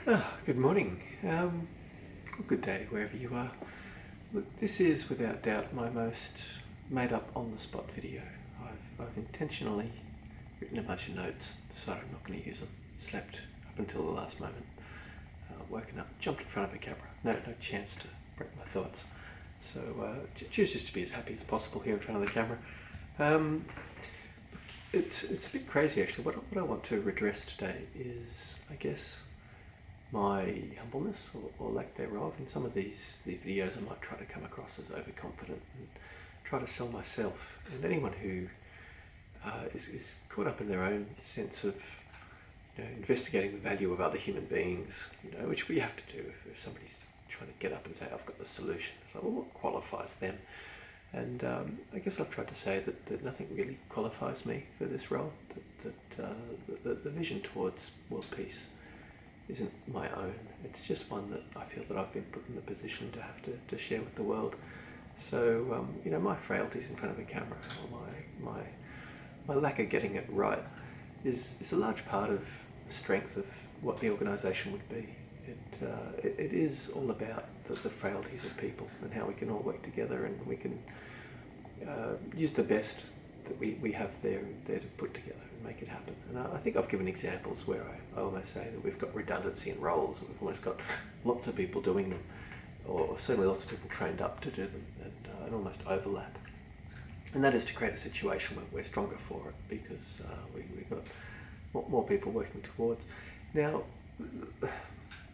Good morning, or good day wherever you are. Look, this is without doubt my most made up on-the-spot video. I've intentionally written a bunch of notes, decided I'm not going to use them, slept up until the last moment, woken up, jumped in front of a camera, no chance to break my thoughts. So choose just to be as happy as possible here in front of the camera. It's a bit crazy actually. What I want to redress today is, I guess, my humbleness or lack thereof. In some of these videos I might try to come across as overconfident and try to sell myself. And anyone who is caught up in their own sense of investigating the value of other human beings, which we have to do if somebody's trying to get up and say, I've got the solution. It's like, well, what qualifies them? And I guess I've tried to say that nothing really qualifies me for this role, that the vision towards world peace isn't my own. It's just one that I feel that I've been put in the position to have to share with the world. So, my frailties in front of a camera, or my lack of getting it right, is a large part of the strength of what the organisation would be. It is all about the frailties of people and how we can all work together and we can use the best that we have there to put together and make it happen. And I think I've given examples where I almost say that we've got redundancy in roles, and we've almost got lots of people doing them, or certainly lots of people trained up to do them, and almost overlap. And that is to create a situation where we're stronger for it, because we've got more people working towards. Now,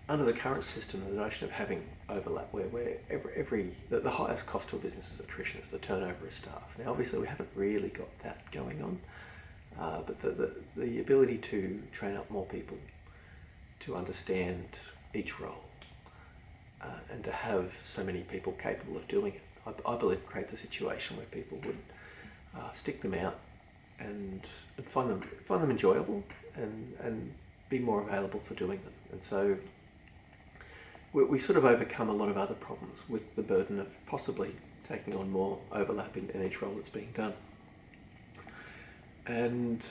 under the current system, the notion of having overlap where the highest cost to a business is attrition, is the turnover of staff. Now, obviously, we haven't really got that going on, but the ability to train up more people to understand each role and to have so many people capable of doing it, I believe creates a situation where people would stick them out and find them enjoyable and be more available for doing them. And so we sort of overcome a lot of other problems with the burden of possibly taking on more overlap in each role that's being done. And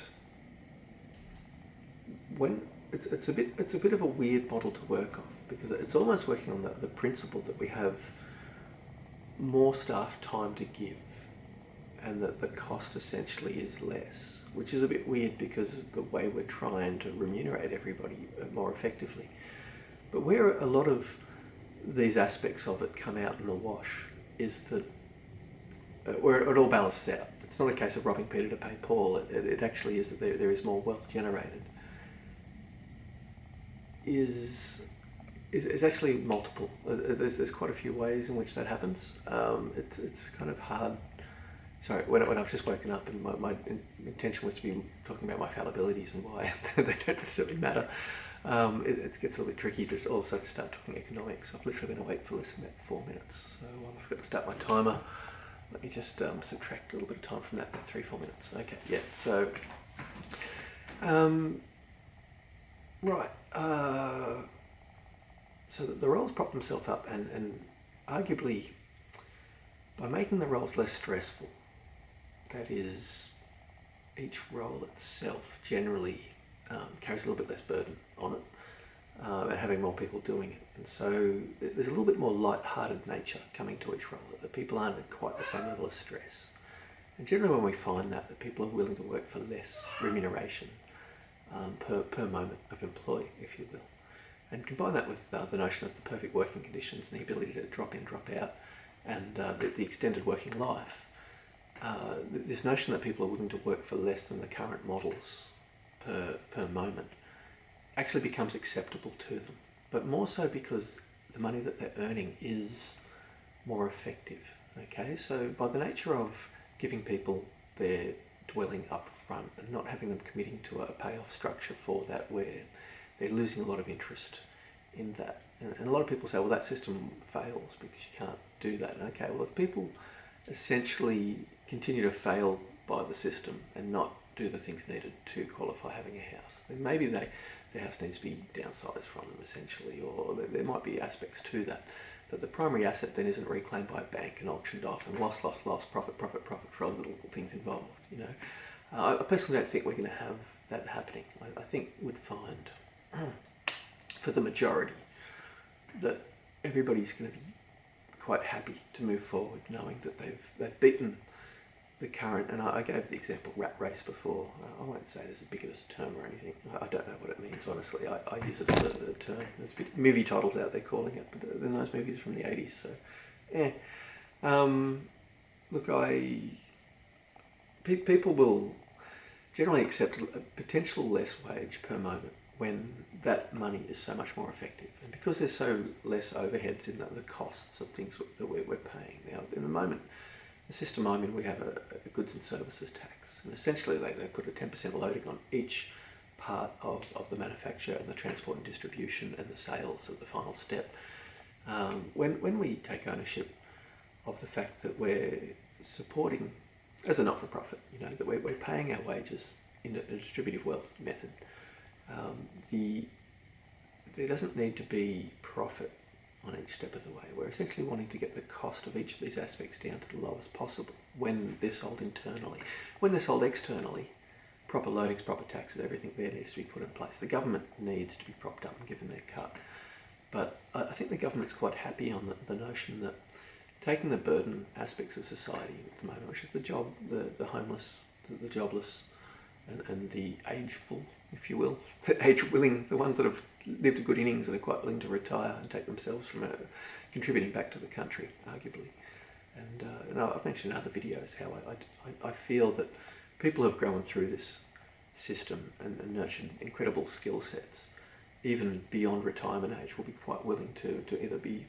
when it's a bit of a weird model to work off, because it's almost working on the principle that we have more staff time to give and that the cost essentially is less, which is a bit weird because of the way we're trying to remunerate everybody more effectively. But where a lot of these aspects of it come out in the wash is that where it all balances out. It's not a case of robbing Peter to pay Paul. It actually is that there is more wealth generated. Is actually multiple. There's quite a few ways in which that happens. It's kind of hard. Sorry, when I've just woken up and my intention was to be talking about my fallibilities and why they don't necessarily matter. It gets a little bit tricky to all of a sudden start talking economics. I'm literally going to wait for less than about 4 minutes. So I've got to start my timer. Let me just subtract a little bit of time from that, about 3-4 minutes. Okay, yeah, so, right. So the roles prop themselves up and arguably by making the roles less stressful, that is, each role itself generally carries a little bit less burden on it, and having more people doing it. And so there's a little bit more light-hearted nature coming to each role, that the people aren't at quite the same level of stress. And generally when we find that people are willing to work for less remuneration per moment of employee, if you will, and combine that with the notion of the perfect working conditions and the ability to drop in, drop out, and the extended working life, this notion that people are willing to work for less than the current models per moment actually becomes acceptable to them, but more so because the money that they're earning is more effective. Okay, so by the nature of giving people their dwelling up front and not having them committing to a payoff structure for that, where they're losing a lot of interest in that. And a lot of people say, well, that system fails because you can't do that. And okay, well, if people essentially continue to fail by the system and not do the things needed to qualify having a house, then maybe their house needs to be downsized from them essentially, or there might be aspects to that. That the primary asset then isn't reclaimed by a bank and auctioned off and loss, profit for all the little things involved, I personally don't think we're going to have that happening. I think we'd find for the majority, that everybody's going to be quite happy to move forward, knowing that they've beaten the current, and I gave the example rat race before. I won't say it as a bigoted term or anything. I don't know what it means, honestly. I use it as a term. There's movie titles out there calling it, but then those movies are from the 80s, so yeah. Look, people will generally accept a potential less wage per moment when that money is so much more effective. And because there's so less overheads in the costs of things that we're paying. Now, in the moment, the system I'm in, we have a goods and services tax. And essentially they put a 10% loading on each part of the manufacture and the transport and distribution and the sales at the final step. When we take ownership of the fact that we're supporting, as a not-for-profit, that we're paying our wages in a distributive wealth method, there doesn't need to be profit on each step of the way. We're essentially wanting to get the cost of each of these aspects down to the lowest possible when they're sold internally. When they're sold externally, proper loadings, proper taxes, everything there needs to be put in place. The government needs to be propped up and given their cut. But I think the government's quite happy on the notion that taking the burden aspects of society at the moment, which is the homeless, the jobless, and the ageful, if you will, the age-willing, the ones that have lived a good innings and are quite willing to retire and take themselves from contributing back to the country, arguably. And I've mentioned in other videos how I feel that people who have grown through this system and nurtured incredible skill sets, even beyond retirement age, will be quite willing to either be,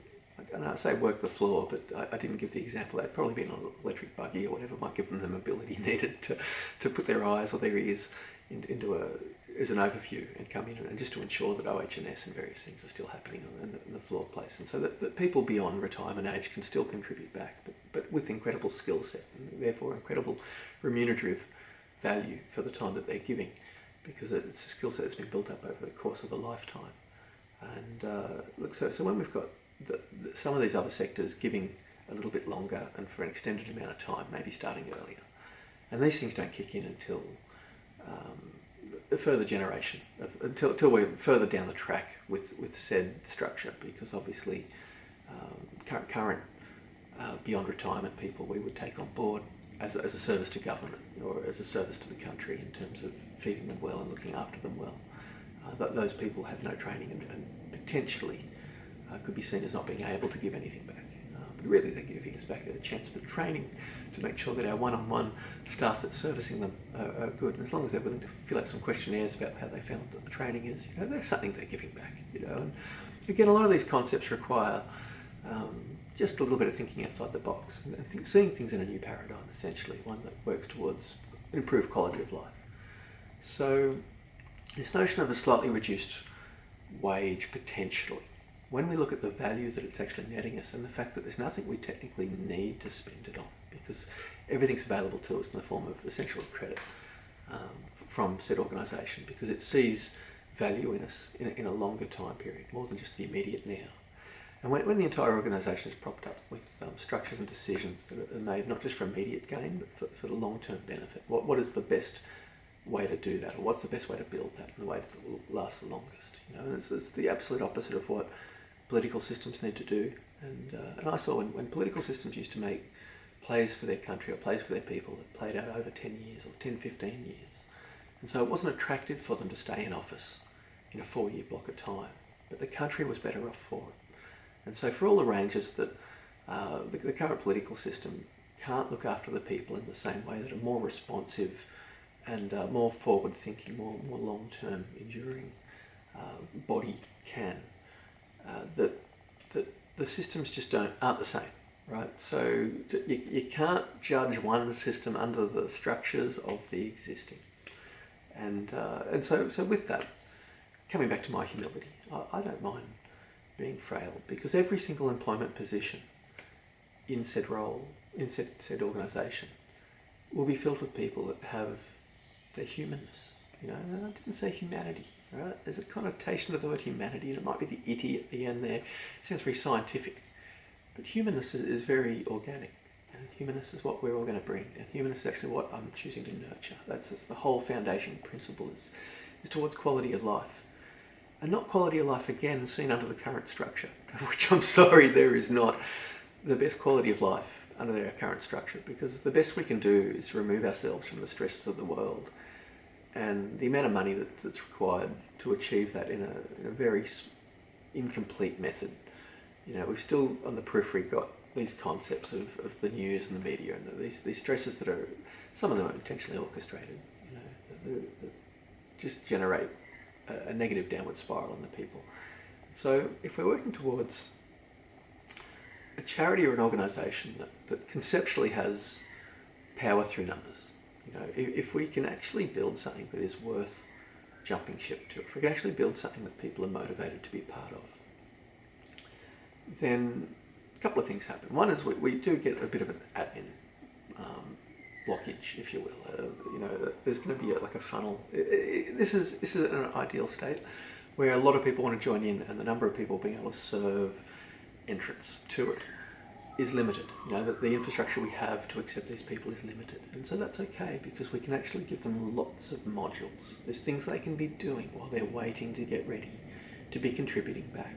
I say work the floor, but I didn't give the example. They'd probably be in an electric buggy or whatever might give them the mobility needed to put their eyes or their ears into as an overview and come in and just to ensure that OHS and various things are still happening in the floor place, and so that people beyond retirement age can still contribute back, but with incredible skill set and therefore incredible remunerative value for the time that they're giving, because it's a skill set that's been built up over the course of a lifetime. And look, so when we've got some of these other sectors giving a little bit longer and for an extended amount of time, maybe starting earlier, and these things don't kick in until a further generation, until we're further down the track with said structure, because obviously current beyond retirement people we would take on board as a service to government or as a service to the country in terms of feeding them well and looking after them well. Those people have no training and potentially could be seen as not being able to give anything back. But really they're giving us back a chance for training to make sure that our one-on-one staff that's servicing them are good. And as long as they're willing to fill out some questionnaires about how they found that the training is, there's something they're giving back. And again, a lot of these concepts require just a little bit of thinking outside the box and seeing things in a new paradigm, essentially, one that works towards an improved quality of life. So this notion of a slightly reduced wage potentially, when we look at the value that it's actually netting us and the fact that there's nothing we technically need to spend it on because everything's available to us in the form of essential credit from said organisation, because it sees value in us in a longer time period, more than just the immediate now. And when the entire organisation is propped up with structures and decisions that are made not just for immediate gain but for the long-term benefit, what is the best way to do that, or what's the best way to build that in the way that will last the longest? And it's the absolute opposite of what political systems need to do. And I saw when political systems used to make plays for their country or plays for their people that played out over 10 years or 10, 15 years. And so it wasn't attractive for them to stay in office in a 4-year block of time, but the country was better off for it. And so for all the ranges that the current political system can't look after the people in the same way that a more responsive and more forward-thinking, more long-term enduring body can, that the systems just aren't the same, right? So you can't judge one system under the structures of the existing. And so with that, coming back to my humility, I don't mind being frail, because every single employment position in said role, in said organisation, will be filled with people that have their humanness. I didn't say humanity, right? There's a connotation to the word humanity, and it might be the itty at the end there. It sounds very scientific, but humanness is very organic, and humanness is what we're all going to bring, and humanness is actually what I'm choosing to nurture. That's the whole foundation principle is towards quality of life. and not quality of life, again, seen under the current structure, which I'm sorry, there is not the best quality of life under their current structure, because the best we can do is remove ourselves from the stresses of the world, and the amount of money that's required to achieve that in a very incomplete method. You know, we've still on the periphery got these concepts of the news and the media, and these stresses that are, some of them are intentionally orchestrated, you know, that just generate a negative downward spiral on the people. So if we're working towards a charity or an organisation that conceptually has power through numbers, you know, if we can actually build something that is worth jumping ship to, if we can actually build something that people are motivated to be part of, then a couple of things happen. One is we do get a bit of an admin blockage, if you will. You know, there's going to be like a funnel. This is an ideal state where a lot of people want to join in, and the number of people being able to serve entrance to it is limited. You know, that the infrastructure we have to accept these people is limited, and so that's okay, because we can actually give them lots of modules. There's things they can be doing while they're waiting to get ready to be contributing back.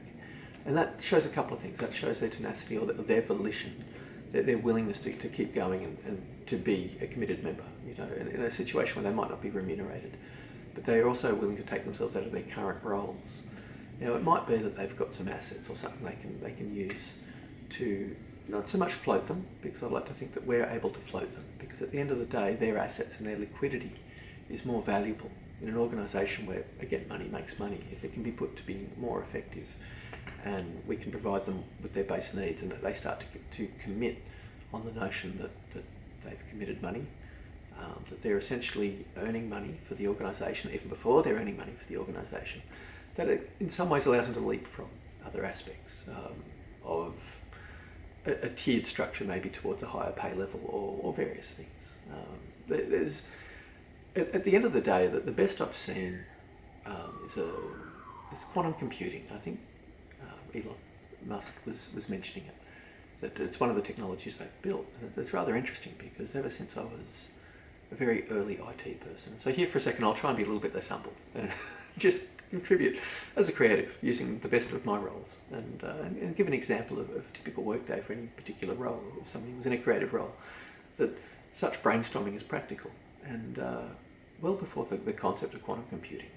And that shows a couple of things. That shows their tenacity, or their volition, their willingness to keep going and to be a committed member, you know, in a situation where they might not be remunerated. But they're also willing to take themselves out of their current roles. Now, it might be that they've got some assets or something they can use to not so much float them, because I'd like to think that we're able to float them, because at the end of the day, their assets and their liquidity is more valuable in an organisation where, again, money makes money. If it can be put to be more effective, and we can provide them with their base needs, and that they start to commit on the notion that they've committed money, that they're essentially earning money for the organisation, even before they're earning money for the organisation, that it in some ways allows them to leap from other aspects of a tiered structure, maybe towards a higher pay level, or various things. There's, at the end of the day, the best I've seen is quantum computing. I think Elon Musk was mentioning it, that it's one of the technologies they've built. And it's rather interesting, because ever since I was a very early IT person, so here for a second I'll try and be a little bit less humble and just contribute as a creative using the best of my roles, and give an example of a typical workday for any particular role. If somebody was in a creative role, that such brainstorming is practical. And well before the concept of quantum computing,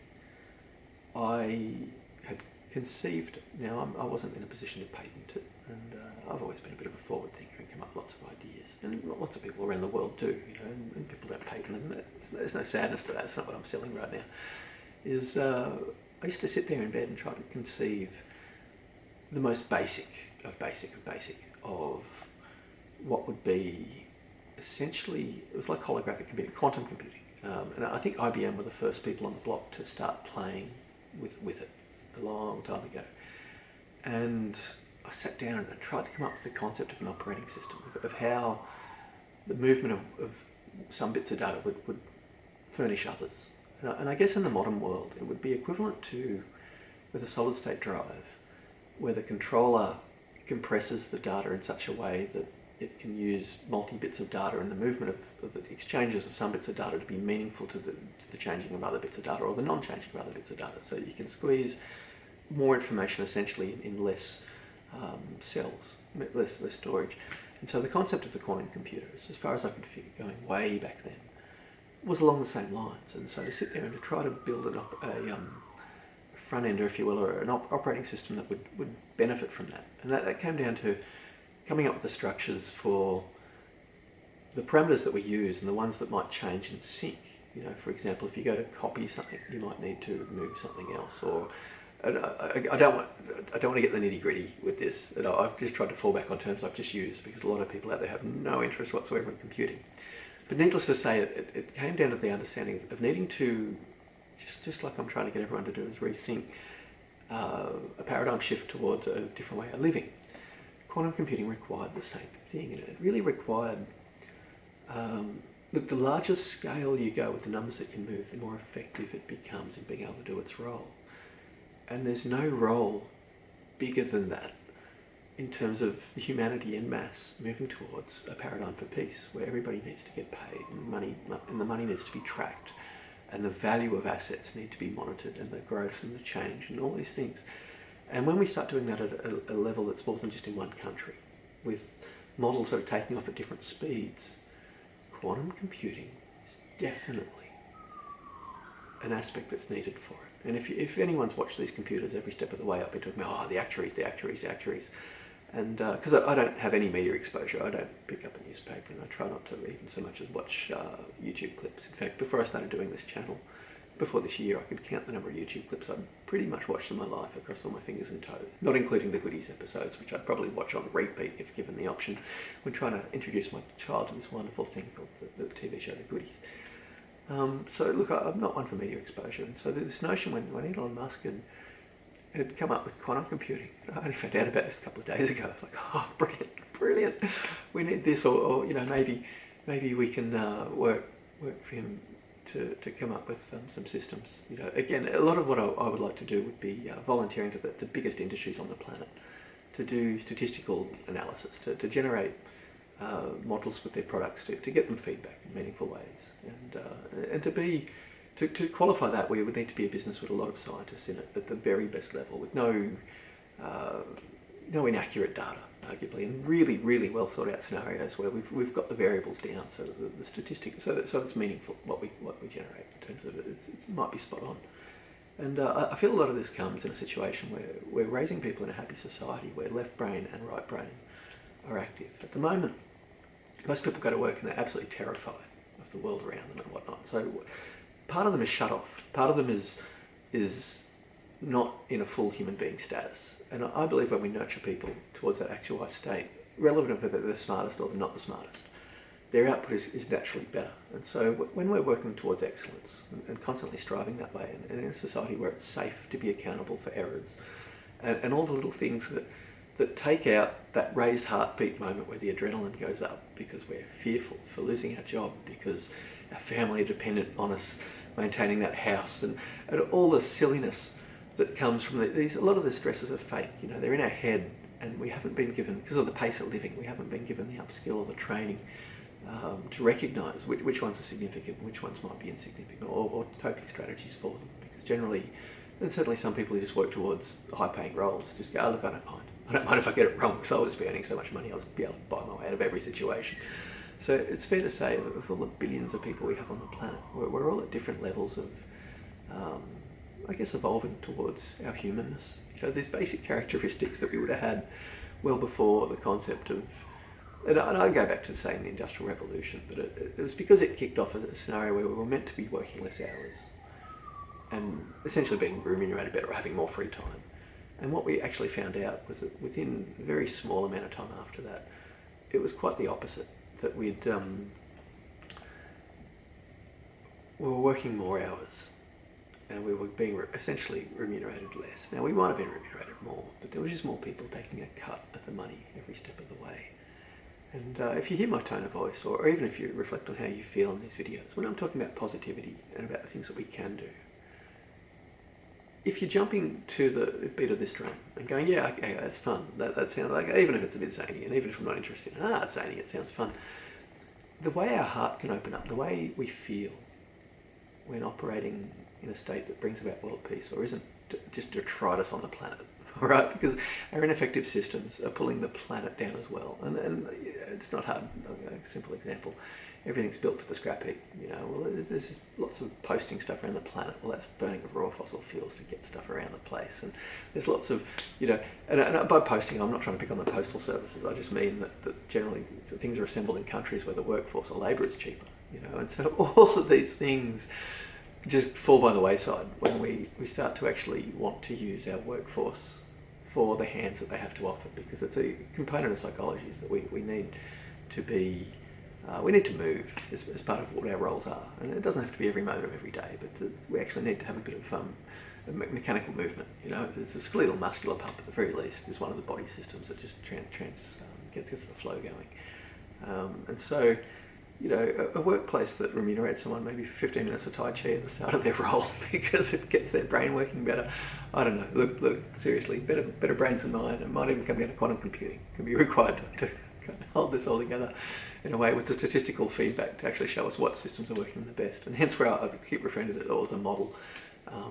I had conceived, now I wasn't in a position to patent it, and I've always been a bit of a forward thinker and come up with lots of ideas, and lots of people around the world do, you know, and people don't patent them. There's no sadness to that. It's not what I'm selling right now. I used to sit there in bed and try to conceive the most basic of what would be essentially, it was like holographic computing, quantum computing. And I think IBM were the first people on the block to start playing with it a long time ago. And I sat down and tried to come up with the concept of an operating system, of how the movement of some bits of data would furnish others. And I guess in the modern world, it would be equivalent to, with a solid state drive, where the controller compresses the data in such a way that it can use multi-bits of data, and the movement of the exchanges of some bits of data to be meaningful to the changing of other bits of data, or the non-changing of other bits of data. So you can squeeze more information essentially in less cells, less storage. And so the concept of the quantum computer, as far as I could figure, going way back then, was along the same lines. And so to sit there and to try to build a front ender, if you will, or an operating system that would benefit from that. And that came down to coming up with the structures for the parameters that we use and the ones that might change in sync. You know, for example, if you go to copy something, you might need to move something else. Or I don't want to get the nitty gritty with this. I've just tried to fall back on terms I've just used, because a lot of people out there have no interest whatsoever in computing. But needless to say, it came down to the understanding of needing to, just like I'm trying to get everyone to do, is rethink a paradigm shift towards a different way of living. Quantum computing required the same thing, and it really required, look, the larger scale you go with the numbers that you move, the more effective it becomes in being able to do its role. And there's no role bigger than that in terms of humanity en masse moving towards a paradigm for peace, where everybody needs to get paid, and the money needs to be tracked, and the value of assets need to be monitored, and the growth and the change and all these things. And when we start doing that at a level that's more than just in one country, with models that are taking off at different speeds, quantum computing is definitely an aspect that's needed for it. And if anyone's watched these computers every step of the way, I've been talking about, the actuaries. And because I don't have any media exposure, I don't pick up a newspaper, and I try not to even so much as watch YouTube clips. In fact, before I started doing this channel, before this year, I could count the number of YouTube clips I'd pretty much watched in my life across all my fingers and toes, not including the goodies episodes, which I'd probably watch on repeat if given the option, when trying to introduce my child to this wonderful thing called the TV show The Goodies. So look, I'm not one for media exposure, and so this notion when Elon Musk had come up with quantum computing, I only found out about this a couple of days ago. I was like, oh, brilliant, we need this, or maybe we can work for him to come up with some systems. Again, a lot of what I would like to do would be volunteering to the biggest industries on the planet, to do statistical analysis, to generate models with their products, to get them feedback in meaningful ways, and to qualify that, we would need to be a business with a lot of scientists in it at the very best level, with no inaccurate data, arguably, and really well thought out scenarios where we've got the variables down, so the statistics, so it's meaningful what we generate in terms of it might be spot on. And I feel a lot of this comes in a situation where we're raising people in a happy society where left brain and right brain are active. At the moment, most people go to work and they're absolutely terrified of the world around them and whatnot. So part of them is shut off. Part of them is not in a full human being status. And I believe when we nurture people towards that actualized state, relevant of whether they're the smartest or they're not the smartest, their output is naturally better. And so when we're working towards excellence and constantly striving that way, and in a society where it's safe to be accountable for errors, and all the little things that take out that raised heartbeat moment where the adrenaline goes up because we're fearful for losing our job, because our family are dependent on us maintaining that house, and all the silliness that comes from a lot of the stresses are fake. They're in our head, and we haven't been given, because of the pace of living, we haven't been given the upskill or the training to recognise which ones are significant, which ones might be insignificant, or coping strategies for them. Because generally, and certainly some people who just work towards high-paying roles just go, oh, look, I don't mind. I don't mind if I get it wrong, because I'll just be earning so much money, I'll be able to buy my way out of every situation. So it's fair to say that of all the billions of people we have on the planet, we're all at different levels of, I guess, evolving towards our humanness. These basic characteristics that we would have had well before the concept of, and I go back to saying the Industrial Revolution, but it was because it kicked off a scenario where we were meant to be working less hours and essentially being remunerated better or having more free time. And what we actually found out was that within a very small amount of time after that, it was quite the opposite, that we were working more hours and we were being essentially remunerated less. Now, we might have been remunerated more, but there was just more people taking a cut of the money every step of the way. And if you hear my tone of voice, or even if you reflect on how you feel in these videos, when I'm talking about positivity and about the things that we can do, if you're jumping to the beat of this drum and going, yeah, okay, that's fun, that sounds like, even if it's a bit zany, and even if I'm not interested, it's zany, it sounds fun. The way our heart can open up, the way we feel when operating in a state that brings about world peace, or isn't just detritus on the planet, all right? Because our ineffective systems are pulling the planet down as well. And it's not hard. A simple example. Everything's built for the scrap heap. There's lots of posting stuff around the planet. Well, that's burning of raw fossil fuels to get stuff around the place. And there's lots of, and by posting, I'm not trying to pick on the postal services. I just mean that generally things are assembled in countries where the workforce or labour is cheaper. And so all of these things just fall by the wayside when we start to actually want to use our workforce for the hands that they have to offer, because it's a component of psychology is that we need to be, we need to move as part of what our roles are. And it doesn't have to be every moment of every day, but we actually need to have a bit of mechanical movement. It's a skeletal muscular pump at the very least is one of the body systems that just gets the flow going. And so, a workplace that remunerates someone maybe for 15 minutes of Tai Chi at the start of their role because it gets their brain working better. I don't know. Look, seriously, better brains than mine. It might even come down to quantum computing. Can be required to kind of hold this all together in a way with the statistical feedback to actually show us what systems are working the best. And hence where I keep referring to it all as a model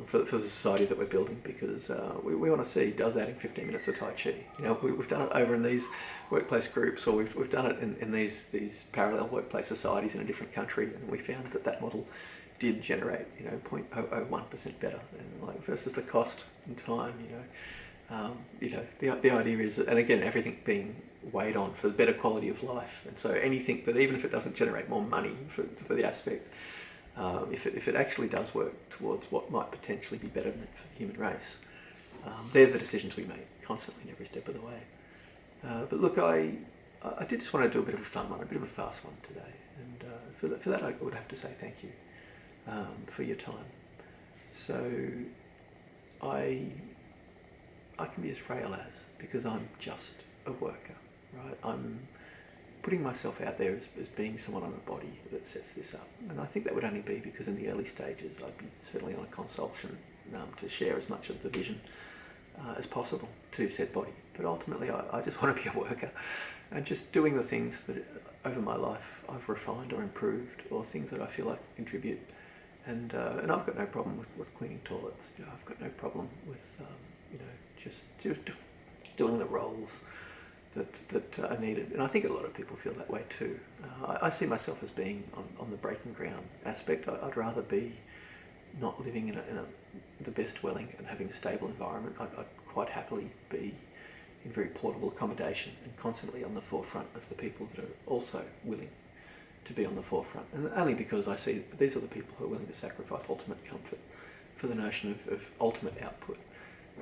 for the society that we're building, because we want to see, does adding 15 minutes of Tai Chi? You know, we've done it over in these workplace groups, or we've done it in these parallel workplace societies in a different country, and we found that model did generate, 0.001% better, and like versus the cost and time, the idea is, and again, everything being weighed on for the better quality of life, and so anything that, even if it doesn't generate more money for the aspect, if it actually does work towards what might potentially be betterment for the human race, they're the decisions we make constantly in every step of the way. But look, I did just want to do a bit of a fun one, a bit of a fast one today, and for that I would have to say thank you for your time. So I can be as frail as, because I'm just a worker, right? I'm putting myself out there as being someone on a body that sets this up. And I think that would only be because in the early stages I'd be certainly on a consultation to share as much of the vision as possible to said body. But ultimately I just want to be a worker, and just doing the things that over my life I've refined or improved, or things that I feel I can contribute. And I've got no problem with cleaning toilets. I've got no problem with just doing the roles that are needed. And I think a lot of people feel that way too. I see myself as being on the breaking ground aspect. I'd rather be not living in the best dwelling and having a stable environment. I'd quite happily be in very portable accommodation and constantly on the forefront of the people that are also willing to be on the forefront. And only because I see these are the people who are willing to sacrifice ultimate comfort for the notion of ultimate output.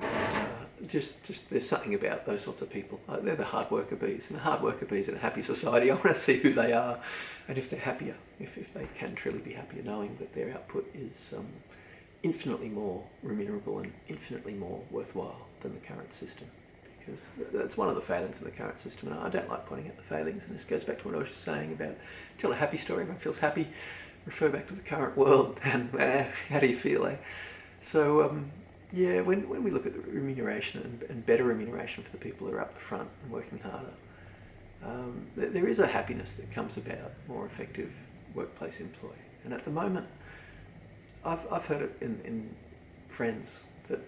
And just there's something about those sorts of people. They're the hard worker bees, and the hard worker bees in a happy society, I want to see who they are, and if they're happier, if they can truly be happier, knowing that their output is infinitely more remunerable and infinitely more worthwhile than the current system. Because that's one of the failings in the current system, and I don't like pointing out the failings, and this goes back to what I was just saying about tell a happy story, everyone feels happy, refer back to the current world, and how do you feel, eh? So yeah, when we look at remuneration and better remuneration for the people who are up the front and working harder, there is a happiness that comes about more effective workplace employee. And at the moment, I've heard it in friends that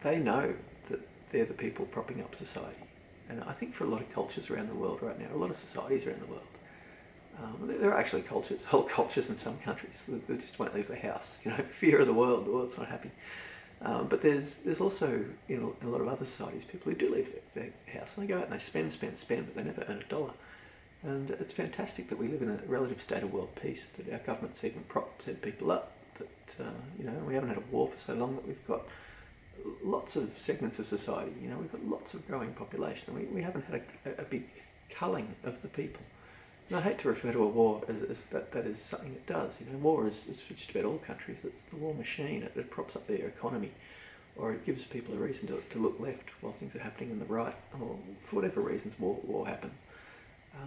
they know that they're the people propping up society. And I think for a lot of cultures around the world right now, a lot of societies around the world, there are actually cultures, whole cultures in some countries that just won't leave the house. Fear of the world's not happy. But there's also, in a lot of other societies, people who do leave their house and they go out and they spend, but they never earn a dollar. And it's fantastic that we live in a relative state of world peace, that our government's even set people up, that we haven't had a war for so long, that we've got lots of segments of society, we've got lots of growing population, and we haven't had a big culling of the people. And I hate to refer to a war as that is something it does. War is for just about all countries. It's the war machine. It props up their economy, or it gives people a reason to look left while things are happening in the right, or for whatever reasons war happens.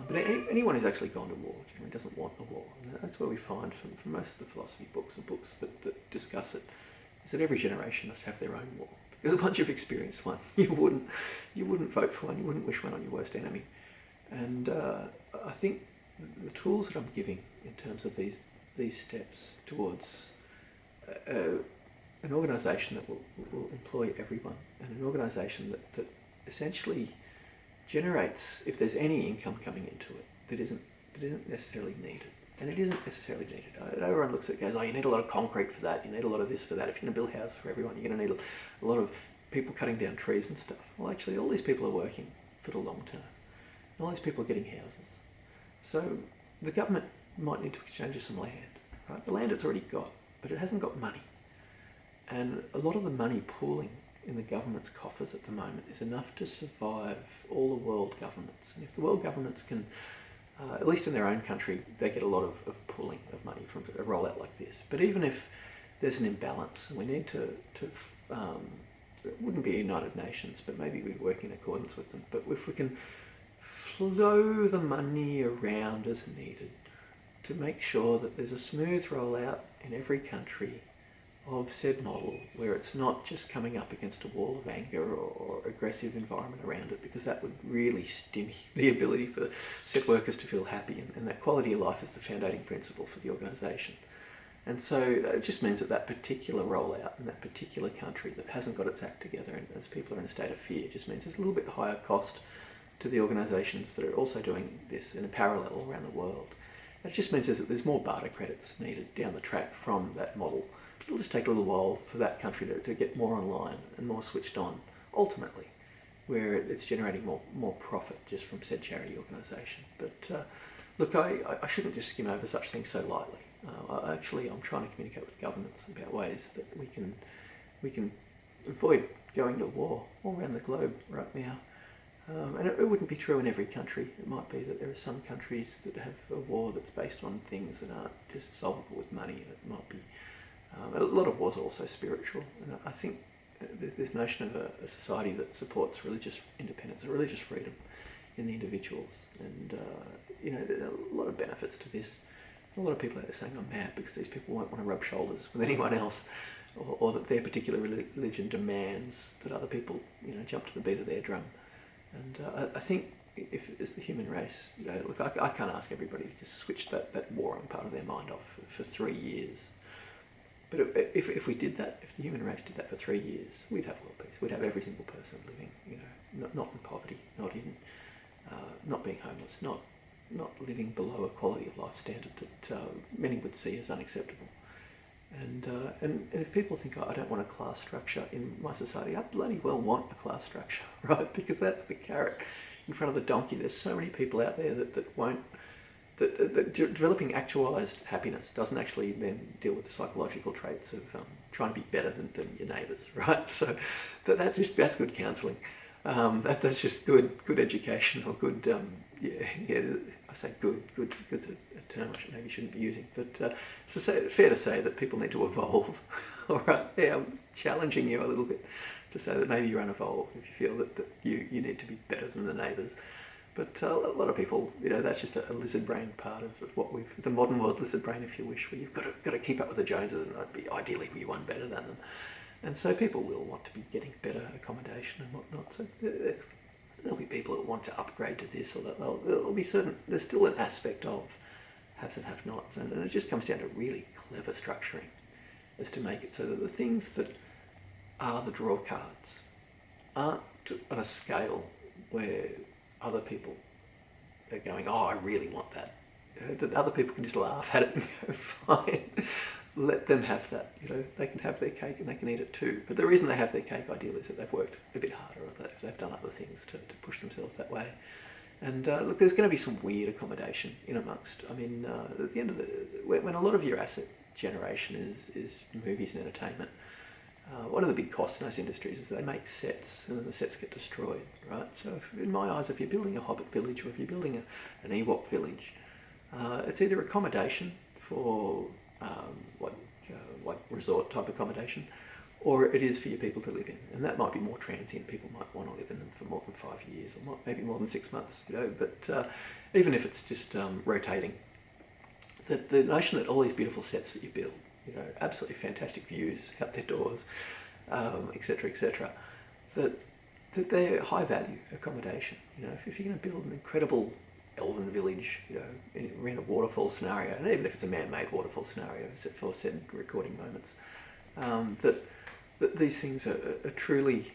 But anyone who's actually gone to war generally doesn't want a war. And that's where we find from most of the philosophy books and books that discuss it, is that every generation must have their own war. Because once you've experienced one, you wouldn't vote for one, you wouldn't wish one on your worst enemy. And I think the tools that I'm giving in terms of these steps towards an organisation that will employ everyone, and an organisation that essentially generates, if there's any income coming into it, that isn't necessarily needed. And it isn't necessarily needed. Everyone looks at it and goes, you need a lot of concrete for that, you need a lot of this for that. If you're going to build houses for everyone, you're going to need a lot of people cutting down trees and stuff. Well, actually, all these people are working for the long term. And all these people are getting houses. So the government might need to exchange some land. Right? The land it's already got, but it hasn't got money. And a lot of the money pooling in the government's coffers at the moment is enough to survive all the world governments. And if the world governments can, at least in their own country, they get a lot of pooling of money from a rollout like this. But even if there's an imbalance, and we need to it wouldn't be United Nations, but maybe we work in accordance with them. But if we can flow the money around as needed to make sure that there's a smooth rollout in every country of said model, where it's not just coming up against a wall of anger or aggressive environment around it, because that would really stimulate the ability for said workers to feel happy, and that quality of life is the foundating principle for the organisation. And so it just means that that particular rollout in that particular country that hasn't got its act together, and as people are in a state of fear, just means there's a little bit higher cost to the organisations that are also doing this in a parallel around the world. It just means that there's more barter credits needed down the track from that model. It'll just take a little while for that country to get more online and more switched on, ultimately, where it's generating more profit just from said charity organisation. But look, I shouldn't just skim over such things so lightly. I'm trying to communicate with governments about ways that we can avoid going to war all around the globe right now. And it wouldn't be true in every country. It might be that there are some countries that have a war that's based on things that aren't just solvable with money. It might be a lot of wars are also spiritual, and I think there's this notion of a society that supports religious independence and religious freedom in the individuals, and there are a lot of benefits to this. A lot of people are saying I'm mad because these people won't want to rub shoulders with anyone else, or that their particular religion demands that other people jump to the beat of their drum. And I think if as the human race, look, I can't ask everybody to just switch that warring part of their mind off for 3 years. But if we did that, if the human race did that for 3 years, we'd have world peace. We'd have every single person living, not in poverty, not being homeless, not living below a quality of life standard that many would see as unacceptable. And if people think, I don't want a class structure in my society, I bloody well want a class structure, right? Because that's the carrot in front of the donkey. There's so many people out there that won't. That developing actualised happiness doesn't actually then deal with the psychological traits of trying to be better than your neighbours, right? So that's good counselling. That's just good education, or good. I say good's a term I maybe shouldn't be using, but it's fair to say that people need to evolve. All right, yeah, I'm challenging you a little bit to say that maybe you're unevolved if you feel that you need to be better than the neighbours. But a lot of people, that's just a lizard brain part of what the modern world lizard brain, if you wish, where you've got to keep up with the Joneses and ideally be one better than them. And so people will want to be getting better accommodation and whatnot. So there'll be people that want to upgrade to this, or that there'll be there's still an aspect of haves and have-nots, and it just comes down to really clever structuring as to make it so that the things that are the draw cards aren't on a scale where other people are going, I really want that. That other people can just laugh at it and go, fine, let them have that. They can have their cake and they can eat it too. But the reason they have their cake, ideally, is that they've worked a bit harder, or that they've done other things to push themselves that way. And look, there's going to be some weird accommodation in amongst. I mean, at the end of when a lot of your asset generation is movies and entertainment, one of the big costs in those industries is they make sets, and then the sets get destroyed, right? So in my eyes, if you're building a Hobbit village, or if you're building an Ewok village, it's either accommodation for like resort type accommodation, or it is for your people to live in, and that might be more transient. People might want to live in them for more than 5 years, or maybe more than 6 months, But even if it's just rotating, the notion that all these beautiful sets that you build, absolutely fantastic views out their doors, etc., etc., that they're high value accommodation. If you're going to build an incredible elven village, around a waterfall scenario, and even if it's a man-made waterfall scenario, except for said recording moments, that these things are truly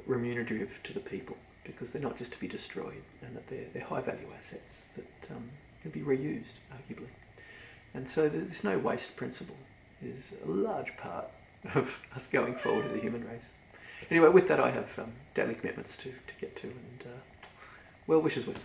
remunerative to the people, because they're not just to be destroyed, and that they're high-value assets that can be reused, arguably. And so there's no waste principle is a large part of us going forward as a human race. Anyway, with that, I have daily commitments to get to, and well wishes with.